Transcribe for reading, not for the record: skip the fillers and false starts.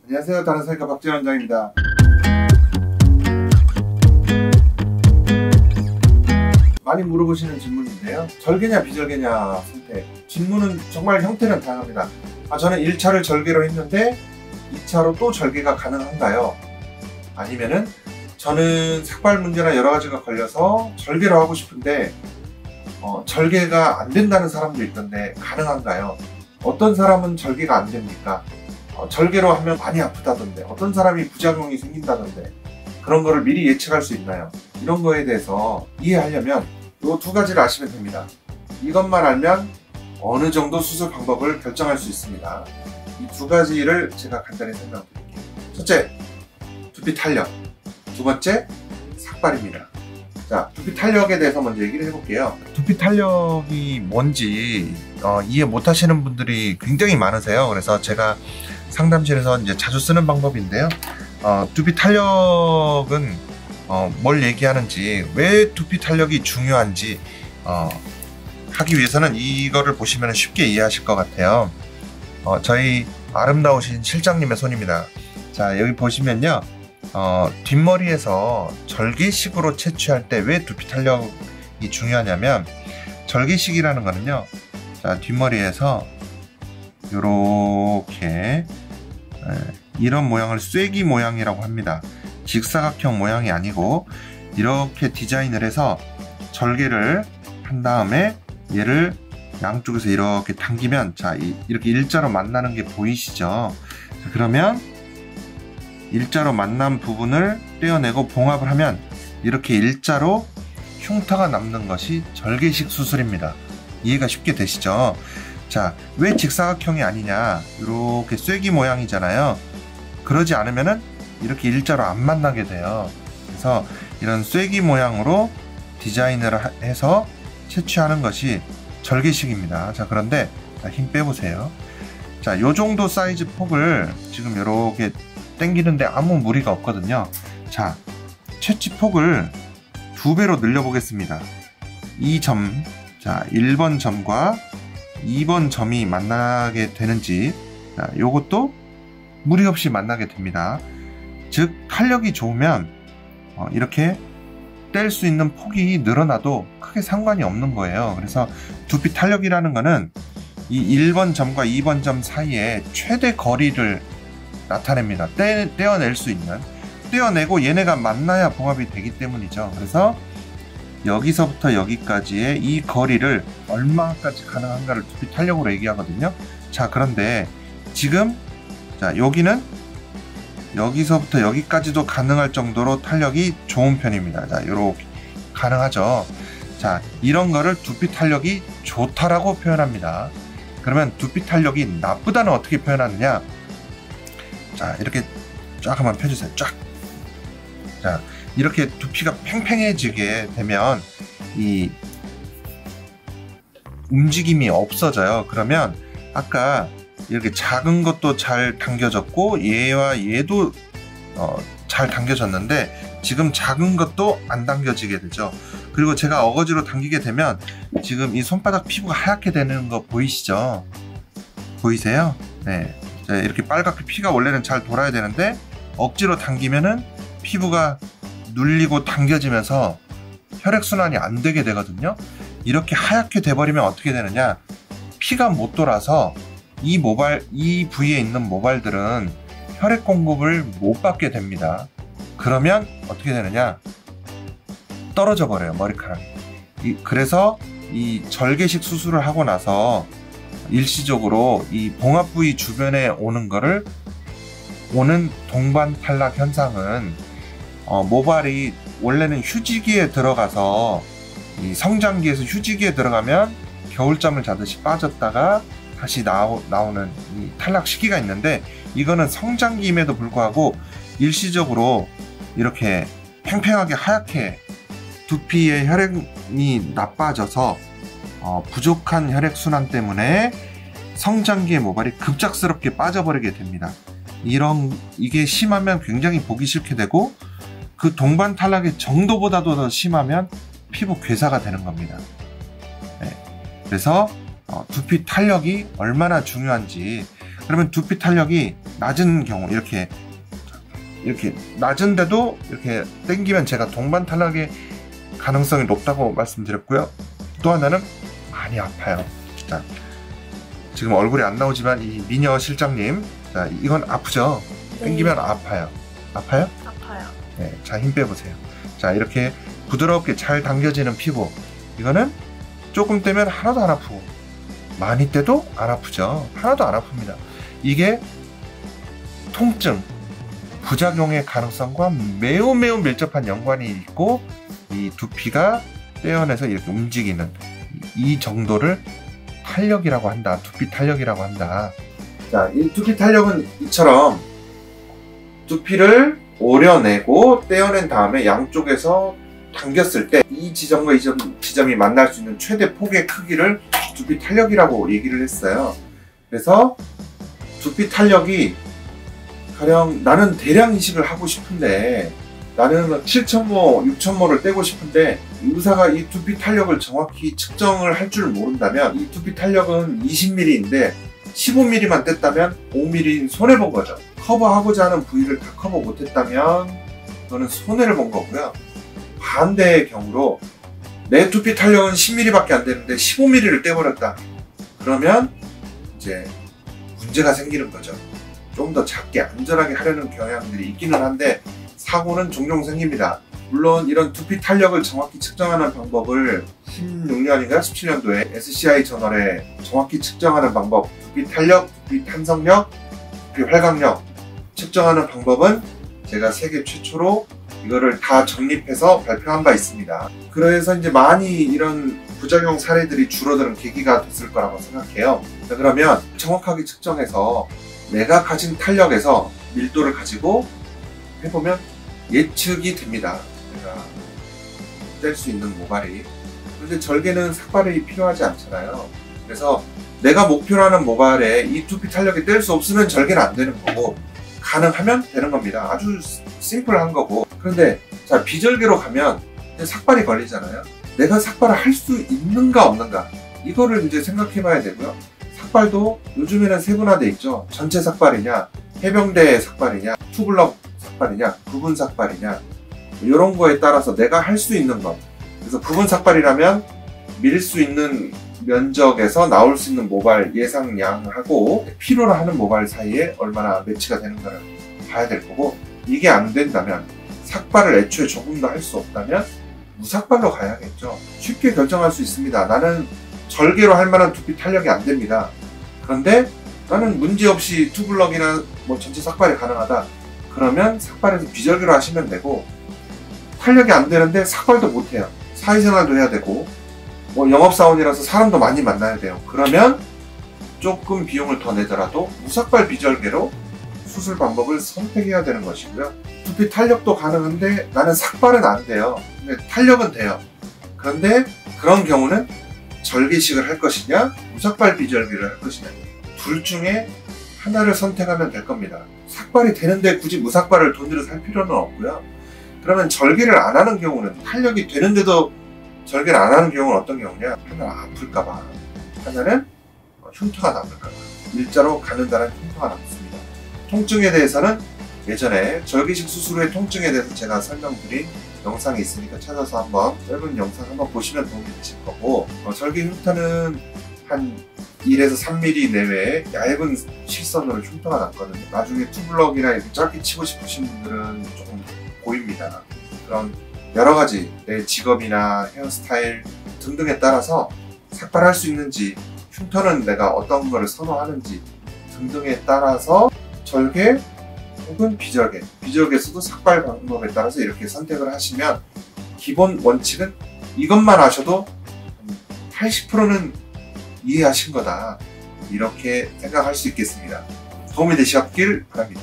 안녕하세요. 다른사이가 박재현 원장입니다. 많이 물어보시는 질문인데요. 절개냐 비절개냐 선택. 질문은 정말 형태는 다양합니다. 저는 1차를 절개로 했는데 2차로 또 절개가 가능한가요? 아니면은 저는 삭발 문제나 여러 가지가 걸려서 절개로 하고 싶은데 절개가 안 된다는 사람도 있던데 가능한가요? 어떤 사람은 절개가 안 됩니까? 절개로 하면 많이 아프다던데, 어떤 사람이 부작용이 생긴다던데, 그런 거를 미리 예측할 수 있나요? 이런 거에 대해서 이해하려면 이 두 가지를 아시면 됩니다. 이것만 알면 어느 정도 수술 방법을 결정할 수 있습니다. 이 두 가지를 제가 간단히 설명드릴게요. 첫째, 두피 탄력. 두 번째, 삭발입니다. 자, 두피 탄력에 대해서 먼저 얘기를 해볼게요. 두피 탄력이 뭔지 이해 못 하시는 분들이 굉장히 많으세요. 그래서 제가 상담실에서 이제 자주 쓰는 방법인데요. 두피 탄력은 뭘 얘기하는지, 왜 두피 탄력이 중요한지 하기 위해서는 이거를 보시면 쉽게 이해하실 것 같아요. 저희 아름다우신 실장님의 손입니다. 자, 여기 보시면요. 뒷머리에서 절개식으로 채취할 때 왜 두피 탄력이 중요하냐면, 절개식이라는 거는요, 자, 뒷머리에서 요렇게 이런 모양을 쐐기 모양이라고 합니다. 직사각형 모양이 아니고 이렇게 디자인을 해서 절개를 한 다음에 얘를 양쪽에서 이렇게 당기면, 자, 이렇게 일자로 만나는 게 보이시죠? 자, 그러면 일자로 만난 부분을 떼어내고 봉합을 하면 이렇게 일자로 흉터가 남는 것이 절개식 수술입니다. 이해가 쉽게 되시죠? 자, 왜 직사각형이 아니냐, 이렇게 쐐기 모양이잖아요. 그러지 않으면은 이렇게 일자로 안 만나게 돼요. 그래서 이런 쐐기 모양으로 디자인을 해서 채취하는 것이 절개식입니다. 자, 그런데 힘 빼보세요. 자, 요 정도 사이즈 폭을 지금 이렇게 당기는데 아무 무리가 없거든요. 자, 채취 폭을 2배로 늘려 보겠습니다. 이 점, 자, 1번 점과 2번 점이 만나게 되는지, 자, 요것도 무리 없이 만나게 됩니다. 즉, 탄력이 좋으면 이렇게 뗄 수 있는 폭이 늘어나도 크게 상관이 없는 거예요. 그래서 두피 탄력이라는 거는 이 1번 점과 2번 점 사이에 최대 거리를 나타냅니다. 떼어낼 수 있는, 떼어내고 얘네가 만나야 봉합이 되기 때문이죠. 그래서 여기서부터 여기까지의 이 거리를 얼마까지 가능한가를 두피 탄력으로 얘기하거든요. 자, 그런데 지금, 자, 여기는 여기서부터 여기까지도 가능할 정도로 탄력이 좋은 편입니다. 자, 요렇게 가능하죠. 자, 이런 거를 두피 탄력이 좋다라고 표현합니다. 그러면 두피 탄력이 나쁘다는 어떻게 표현하느냐? 자, 이렇게 쫙 한번 펴주세요. 쫙. 자, 이렇게 두피가 팽팽해지게 되면 이 움직임이 없어져요. 그러면 아까 이렇게 작은 것도 잘 당겨졌고 얘와 얘도 잘 당겨졌는데 지금 작은 것도 안 당겨지게 되죠. 그리고 제가 어거지로 당기게 되면 지금 이 손바닥 피부가 하얗게 되는 거 보이시죠? 보이세요? 네. 자, 이렇게 빨갛게 피가 원래는 잘 돌아야 되는데 억지로 당기면은 피부가 눌리고 당겨지면서 혈액순환이 안 되게 되거든요. 이렇게 하얗게 돼버리면 어떻게 되느냐, 피가 못 돌아서 이 부위에 있는 모발들은 혈액 공급을 못 받게 됩니다. 그러면 어떻게 되느냐, 떨어져 버려요, 머리카락이. 그래서 이 절개식 수술을 하고 나서 일시적으로 이 봉합 부위 주변에 오는 동반 탈락 현상은 모발이 원래는 휴지기에 들어가서, 이 성장기에서 휴지기에 들어가면 겨울잠을 자듯이 빠졌다가 다시 나오는 이 탈락 시기가 있는데, 이거는 성장기임에도 불구하고 일시적으로 이렇게 팽팽하게 하얗게 두피의 혈액이 나빠져서 부족한 혈액순환 때문에 성장기의 모발이 급작스럽게 빠져버리게 됩니다. 이게 심하면 굉장히 보기 싫게 되고, 그 동반 탈락의 정도보다도 더 심하면 피부 괴사가 되는 겁니다. 네. 그래서 두피 탄력이 얼마나 중요한지, 그러면 두피 탄력이 낮은 경우 이렇게 낮은데도 이렇게 당기면 제가 동반 탈락의 가능성이 높다고 말씀드렸고요. 또 하나는 많이 아파요. 자, 지금 얼굴이 안 나오지만 이 미녀 실장님, 자, 이건 아프죠? 당기면 아파요. 아파요? 아파요. 네, 자, 힘 빼보세요. 자, 이렇게 부드럽게 잘 당겨지는 피부, 이거는 조금 떼면 하나도 안 아프고 많이 떼도 안 아프죠. 하나도 안 아픕니다. 이게 통증, 부작용의 가능성과 매우 밀접한 연관이 있고, 이 두피가 떼어내서 이렇게 움직이는 이 정도를 탄력이라고 한다. 두피 탄력이라고 한다. 자, 이 두피 탄력은 이처럼 두피를 오려내고 떼어낸 다음에 양쪽에서 당겼을 때 이 지점과 이 지점이 만날 수 있는 최대 폭의 크기를 두피 탄력이라고 얘기를 했어요. 그래서 두피 탄력이 가령 나는 대량 이식을 하고 싶은데, 나는 7,000모, 6,000모를 떼고 싶은데 의사가 이 두피 탄력을 정확히 측정을 할 줄 모른다면, 이 두피 탄력은 20mm인데 15mm만 뗐다면 5mm인 손해본 거죠. 커버하고자 하는 부위를 다 커버 못했다면 그거는 손해를 본 거고요. 반대의 경우로 내 두피 탄력은 10mm밖에 안 되는데 15mm를 떼버렸다. 그러면 이제 문제가 생기는 거죠. 좀 더 작게 안전하게 하려는 경향들이 있기는 한데 사고는 종종 생깁니다. 물론 이런 두피 탄력을 정확히 측정하는 방법을 16년인가 17년도에 SCI 저널에 정확히 측정하는 방법, 두피 탄력, 두피 탄성력, 두피 활강력 측정하는 방법은 제가 세계 최초로 이거를 다 정립해서 발표한 바 있습니다. 그래서 이제 많이 이런 부작용 사례들이 줄어드는 계기가 됐을 거라고 생각해요. 그러면 정확하게 측정해서 내가 가진 탄력에서 밀도를 가지고 해보면 예측이 됩니다. 내가 뗄 수 있는 모발이. 그런데 절개는 삭발이 필요하지 않잖아요. 그래서 내가 목표로 하는 모발에 이 두피 탄력이 뗄 수 없으면 절개는 안 되는 거고, 가능하면 되는 겁니다. 아주 심플한 거고. 그런데 자, 비절개로 가면 삭발이 걸리잖아요. 내가 삭발을 할 수 있는가 없는가, 이거를 이제 생각해 봐야 되고요. 삭발도 요즘에는 세분화돼 있죠. 전체 삭발이냐, 해병대 삭발이냐, 투블럭 삭발이냐, 부분 삭발이냐, 이런 거에 따라서 내가 할 수 있는 것. 그래서 부분 삭발이라면 밀 수 있는 면적에서 나올 수 있는 모발 예상량하고 필요로 하는 모발 사이에 얼마나 매치가 되는가를 봐야 될 거고, 이게 안 된다면, 삭발을 애초에 조금 더 할 수 없다면 무삭발로 가야겠죠. 쉽게 결정할 수 있습니다. 나는 절개로 할 만한 두피 탄력이 안 됩니다. 그런데 나는 문제없이 투블럭이나 뭐 전체 삭발이 가능하다. 그러면 삭발에서 비절개로 하시면 되고, 탄력이 안 되는데 삭발도 못해요. 사회생활도 해야 되고, 뭐 영업사원이라서 사람도 많이 만나야 돼요. 그러면 조금 비용을 더 내더라도 무삭발 비절개로 수술 방법을 선택해야 되는 것이고요. 두피 탄력도 가능한데 나는 삭발은 안 돼요. 근데 탄력은 돼요. 그런데 그런 경우는 절개식을 할 것이냐, 무삭발 비절개를 할 것이냐, 둘 중에 하나를 선택하면 될 겁니다. 삭발이 되는데 굳이 무삭발을 돈 들여 살 필요는 없고요. 그러면 절개를 안 하는 경우는, 탄력이 되는데도 절개를 안 하는 경우는 어떤 경우냐, 하나는 아플까봐, 하나는 흉터가 남을까봐. 일자로 가는다는 흉터가 남습니다. 통증에 대해서는 예전에 절개식 수술 후의 통증에 대해서 제가 설명드린 영상이 있으니까 찾아서 한번 짧은 영상 한번 보시면 도움이 되실 거고, 절개 흉터는 한 1에서 3mm 내외의 얇은 실선으로 흉터가 났거든요. 나중에 투블럭이나 이렇게 짧게 치고 싶으신 분들은 조금 보입니다. 그런 여러가지 내 직업이나 헤어스타일 등등에 따라서 삭발할 수 있는지, 흉터는 내가 어떤 거를 선호하는지 등등에 따라서 절개 혹은 비절개, 비절개에서도 삭발 방법에 따라서 이렇게 선택을 하시면, 기본 원칙은 이것만 아셔도 80%는 이해하신 거다, 이렇게 생각할 수 있겠습니다. 도움이 되셨길 바랍니다.